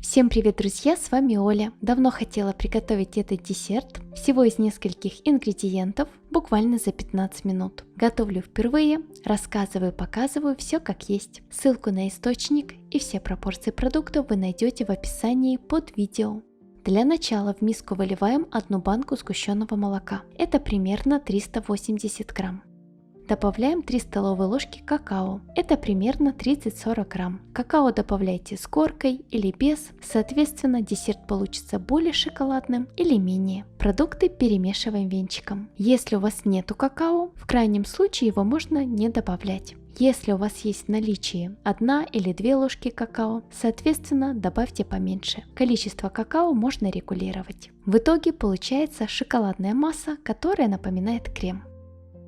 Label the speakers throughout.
Speaker 1: Всем привет, друзья, с вами Оля. Давно хотела приготовить этот десерт, всего из нескольких ингредиентов, буквально за 15 минут. Готовлю впервые, рассказываю, показываю все как есть. Ссылку на источник и все пропорции продуктов вы найдете в описании под видео. Для начала в миску выливаем одну банку сгущенного молока, это примерно 380 грамм. Добавляем 3 столовые ложки какао, это примерно 30-40 грамм. Какао добавляйте с горкой или без, соответственно десерт получится более шоколадным или менее. Продукты перемешиваем венчиком. Если у вас нету какао, в крайнем случае его можно не добавлять. Если у вас есть в наличии 1 или 2 ложки какао, соответственно добавьте поменьше. Количество какао можно регулировать. В итоге получается шоколадная масса, которая напоминает крем.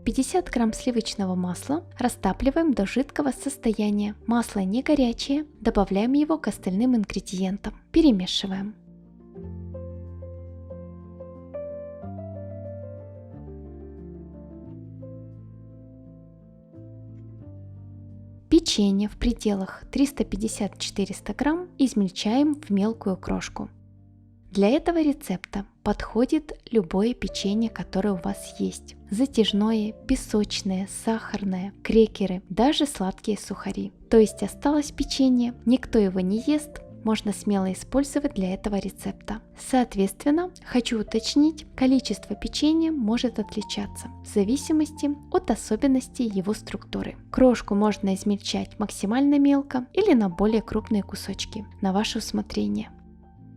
Speaker 1: 50 грамм сливочного масла растапливаем до жидкого состояния. Масло не горячее, добавляем его к остальным ингредиентам. Перемешиваем. Печенье в пределах 350-400 грамм измельчаем в мелкую крошку. Для этого рецепта подходит любое печенье, которое у вас есть. Затяжное, песочное, сахарное, крекеры, даже сладкие сухари. То есть осталось печенье, никто его не ест, можно смело использовать для этого рецепта. Соответственно, хочу уточнить, количество печенья может отличаться в зависимости от особенностей его структуры. Крошку можно измельчать максимально мелко или на более крупные кусочки, на ваше усмотрение.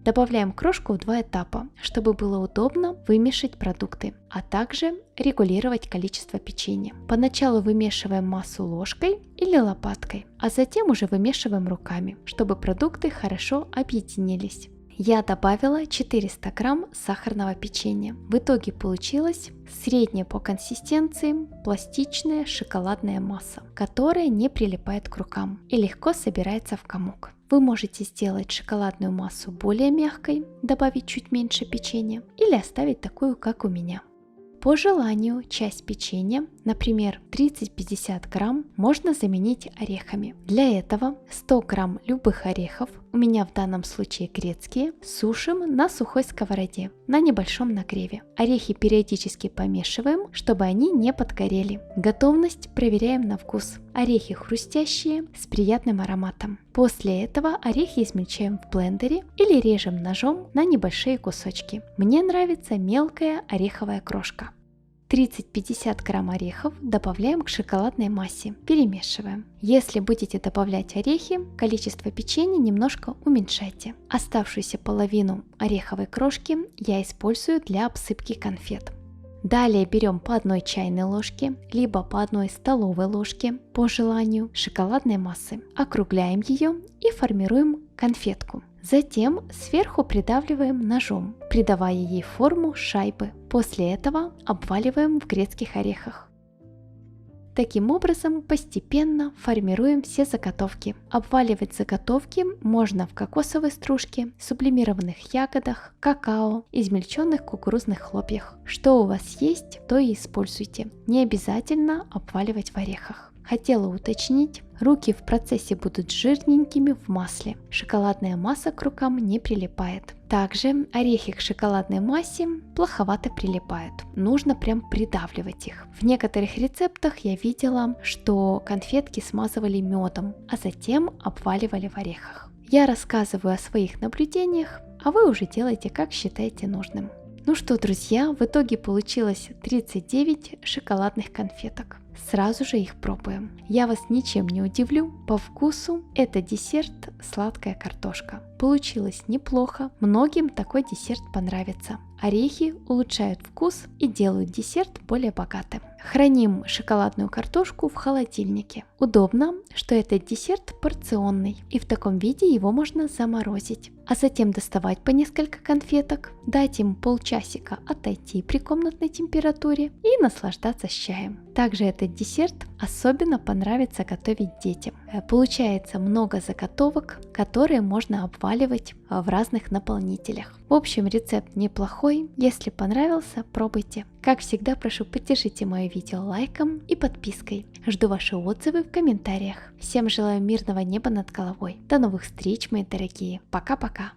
Speaker 1: Добавляем крошку в 2 этапа, чтобы было удобно вымешать продукты, а также регулировать количество печенья. Поначалу вымешиваем массу ложкой или лопаткой, а затем уже вымешиваем руками, чтобы продукты хорошо объединились. Я добавила 400 грамм сахарного печенья. В итоге получилась средняя по консистенции пластичная шоколадная масса, которая не прилипает к рукам и легко собирается в комок. Вы можете сделать шоколадную массу более мягкой, добавить чуть меньше печенья или оставить такую, как у меня. По желанию часть печенья, например 30-50 грамм, можно заменить орехами. Для этого 100 грамм любых орехов, у меня в данном случае грецкие, сушим на сухой сковороде на небольшом нагреве. Орехи периодически помешиваем, чтобы они не подгорели. Готовность проверяем на вкус. Орехи хрустящие, с приятным ароматом. После этого орехи измельчаем в блендере или режем ножом на небольшие кусочки. Мне нравится мелкая ореховая крошка. 30-50 грамм орехов добавляем к шоколадной массе, перемешиваем. Если будете добавлять орехи, количество печенья немножко уменьшайте. Оставшуюся половину ореховой крошки я использую для обсыпки конфет. Далее берем по 1 чайной ложке, либо по 1 столовой ложке, по желанию, шоколадной массы. Округляем ее и формируем конфетку. Затем сверху придавливаем ножом, придавая ей форму шайбы. После этого обваливаем в грецких орехах. Таким образом, постепенно формируем все заготовки. Обваливать заготовки можно в кокосовой стружке, сублимированных ягодах, какао, измельченных кукурузных хлопьях. Что у вас есть, то и используйте. Не обязательно обваливать в орехах. Хотела уточнить, руки в процессе будут жирненькими в масле. Шоколадная масса к рукам не прилипает. Также орехи к шоколадной массе плоховато прилипают. Нужно прям придавливать их. В некоторых рецептах я видела, что конфетки смазывали медом, а затем обваливали в орехах. Я рассказываю о своих наблюдениях, а вы уже делайте, как считаете нужным. Ну что, друзья, в итоге получилось 39 шоколадных конфеток. Сразу же их пробуем. Я вас ничем не удивлю, по вкусу это десерт сладкая картошка. Получилось неплохо, многим такой десерт понравится. Орехи улучшают вкус и делают десерт более богатым. Храним шоколадную картошку в холодильнике. Удобно, что этот десерт порционный, и в таком виде его можно заморозить, а затем доставать по несколько конфеток, дать им полчасика отойти при комнатной температуре и наслаждаться с чаем. Также этот десерт особенно понравится готовить детям. Получается много заготовок, которые можно обваливать в разных наполнителях. В общем, рецепт неплохой. Если понравился, пробуйте. Как всегда, прошу, поддержите мое видео лайком и подпиской. Жду ваши отзывы в комментариях. Всем желаю мирного неба над головой. До новых встреч, мои дорогие. Пока-пока.